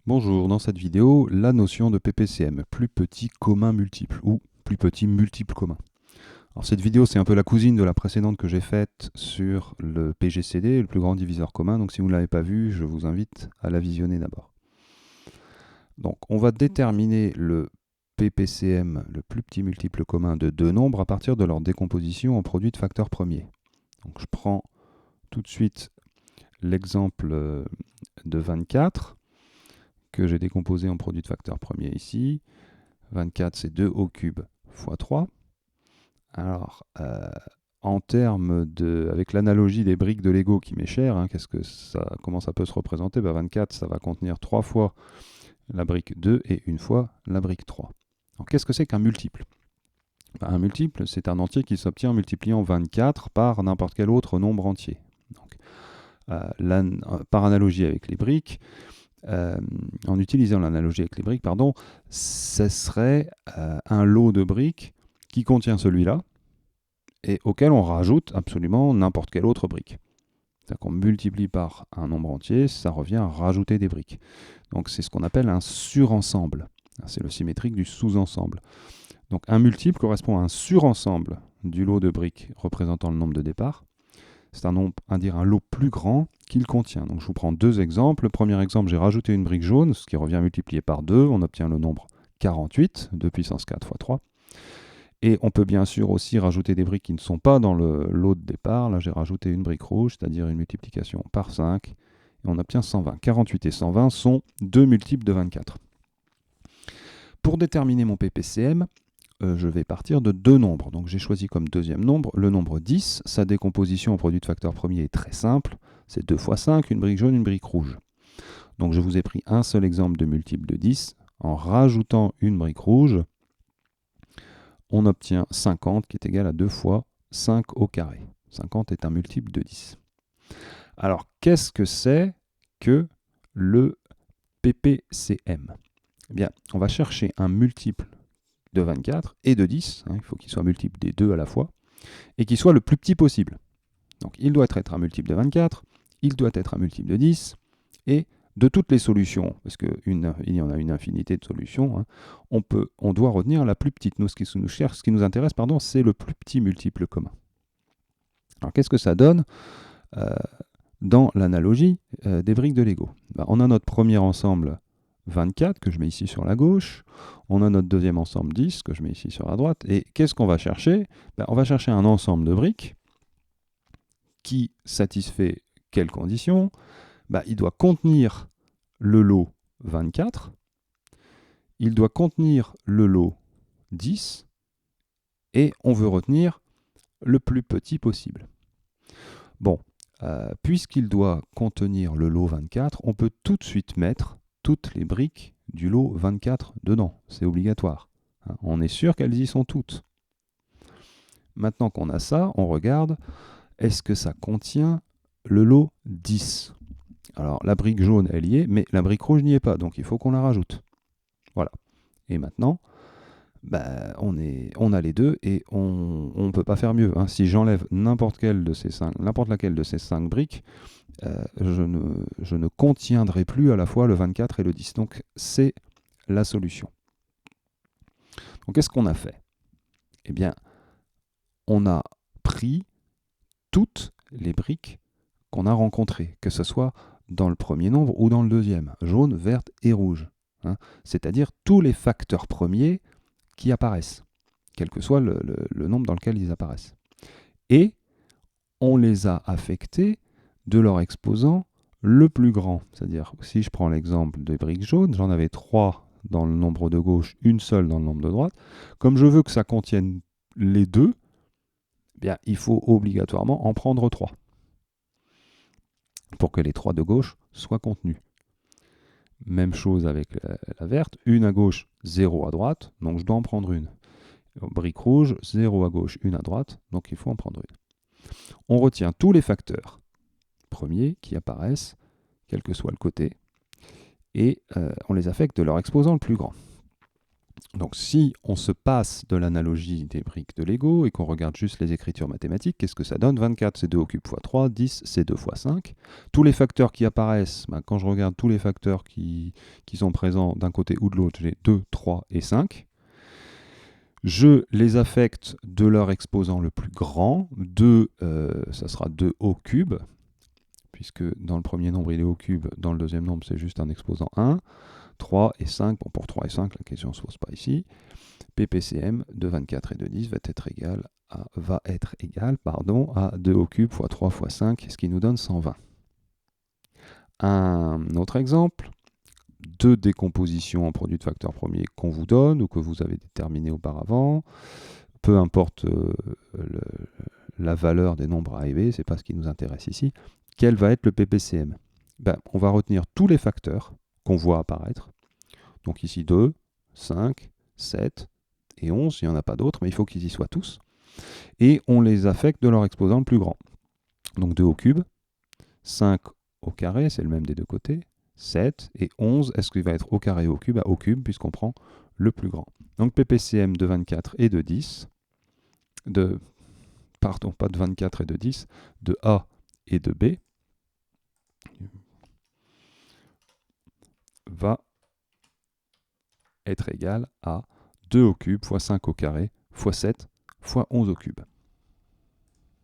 Bonjour, dans cette vidéo, la notion de PPCM, plus petit commun multiple, ou plus petit multiple commun. Alors cette vidéo, c'est un peu la cousine de la précédente que j'ai faite sur le PGCD, le plus grand diviseur commun, donc si vous ne l'avez pas vue, je vous invite à la visionner d'abord. Donc on va déterminer le PPCM, le plus petit multiple commun de deux nombres, à partir de leur décomposition en produit de facteurs premiers. Donc je prends tout de suite l'exemple de 24, que j'ai décomposé en produit de facteurs premiers ici. 24, c'est 2 au cube fois 3. Alors, en termes de, avec l'analogie des briques de Lego qui m'est chère, hein, comment ça peut se représenter? 24, ça va contenir 3 fois la brique 2 et une fois la brique 3. Alors, qu'est-ce que c'est qu'un multiple? Un multiple, c'est un entier qui s'obtient en multipliant 24 par n'importe quel autre nombre entier. Donc, par analogie avec les briques, en utilisant l'analogie avec les briques, ce serait un lot de briques qui contient celui-là et auquel on rajoute absolument n'importe quelle autre brique. C'est-à-dire qu'on multiplie par un nombre entier, ça revient à rajouter des briques. Donc c'est ce qu'on appelle un surensemble. C'est le symétrique du sous-ensemble. Donc un multiple correspond à un surensemble du lot de briques représentant le nombre de départ. C'est un lot plus grand qu'il contient. Donc je vous prends deux exemples. Le premier exemple, j'ai rajouté une brique jaune, ce qui revient multiplié par 2. On obtient le nombre 48, 2 puissance 4 fois 3. Et on peut bien sûr aussi rajouter des briques qui ne sont pas dans le lot de départ. Là, j'ai rajouté une brique rouge, c'est-à-dire une multiplication par 5. Et on obtient 120. 48 et 120 sont deux multiples de 24. Pour déterminer mon PPCM, je vais partir de deux nombres. Donc j'ai choisi comme deuxième nombre le nombre 10. Sa décomposition en produit de facteurs premiers est très simple. C'est 2 fois 5, une brique jaune, une brique rouge. Donc je vous ai pris un seul exemple de multiple de 10. En rajoutant une brique rouge, on obtient 50 qui est égal à 2 fois 5 au carré. 50 est un multiple de 10. Alors qu'est-ce que c'est que le PPCM? Eh bien, on va chercher un multiple de 24 et de 10, il faut qu'il soit multiple des deux à la fois, et qu'il soit le plus petit possible. Donc il doit être un multiple de 24, il doit être un multiple de 10, et de toutes les solutions, parce qu'il y en a une infinité de solutions, on doit retenir la plus petite. Nous, ce qui nous intéresse, c'est le plus petit multiple commun. Alors qu'est-ce que ça donne dans l'analogie des briques de Lego? On a notre premier ensemble 24 que je mets ici sur la gauche, on a notre deuxième ensemble 10 que je mets ici sur la droite, et qu'est-ce qu'on va chercher? On va chercher un ensemble de briques qui satisfait quelles conditions? Il doit contenir le lot 24, il doit contenir le lot 10, et on veut retenir le plus petit possible. Bon, puisqu'il doit contenir le lot 24, on peut tout de suite mettre toutes les briques du lot 24 dedans. C'est obligatoire. On est sûr qu'elles y sont toutes. Maintenant qu'on a ça, on regarde, est-ce que ça contient le lot 10? Alors la brique jaune, elle y est, mais la brique rouge n'y est pas, donc il faut qu'on la rajoute. Voilà. Et maintenant, on a les deux et on ne peut pas faire mieux. Si j'enlève n'importe laquelle de ces 5 briques, je ne contiendrai plus à la fois le 24 et le 10. Donc c'est la solution. Donc qu'est-ce qu'on a fait? Eh bien, on a pris toutes les briques qu'on a rencontrées, que ce soit dans le premier nombre ou dans le deuxième, jaune, verte et rouge. C'est-à-dire tous les facteurs premiers qui apparaissent, quel que soit le nombre dans lequel ils apparaissent. Et on les a affectés de leur exposant le plus grand. C'est-à-dire, si je prends l'exemple des briques jaunes, j'en avais 3 dans le nombre de gauche, une seule dans le nombre de droite. Comme je veux que ça contienne les deux, il faut obligatoirement en prendre 3 pour que les 3 de gauche soient contenus. Même chose avec la verte, une à gauche, 0 à droite, donc je dois en prendre une. Brique rouge, 0 à gauche, une à droite, donc il faut en prendre une. On retient tous les facteurs premiers qui apparaissent, quel que soit le côté, et on les affecte de leur exposant le plus grand. Donc si on se passe de l'analogie des briques de Lego et qu'on regarde juste les écritures mathématiques, qu'est-ce que ça donne? 24 c'est 2 au cube fois 3, 10 c'est 2 fois 5. Tous les facteurs qui apparaissent, quand je regarde tous les facteurs qui sont présents d'un côté ou de l'autre, j'ai 2, 3 et 5. Je les affecte de leur exposant le plus grand. 2, ça sera 2 au cube, puisque dans le premier nombre il est au cube, dans le deuxième nombre c'est juste un exposant 1. 3 et 5, bon pour 3 et 5 la question ne se pose pas ici. PPCM de 24 et de 10 va être égal à 2 au cube fois 3 fois 5, ce qui nous donne 120. Un autre exemple de décomposition en produit de facteurs premiers qu'on vous donne ou que vous avez déterminé auparavant, peu importe la valeur des nombres A et B, c'est pas ce qui nous intéresse ici. Quel va être le PPCM? On va retenir tous les facteurs qu'on voit apparaître. Donc ici 2, 5, 7 et 11, il n'y en a pas d'autres, mais il faut qu'ils y soient tous. Et on les affecte de leur exposant le plus grand. Donc 2 au cube, 5 au carré, c'est le même des deux côtés, 7 et 11, est-ce qu'il va être au carré ou au cube? Au cube, puisqu'on prend le plus grand. Donc PPCM de 24 et de 10, pas de 24 et de 10, de A et de B, va être égal à 2 au cube fois 5 au carré fois 7 fois 11 au cube.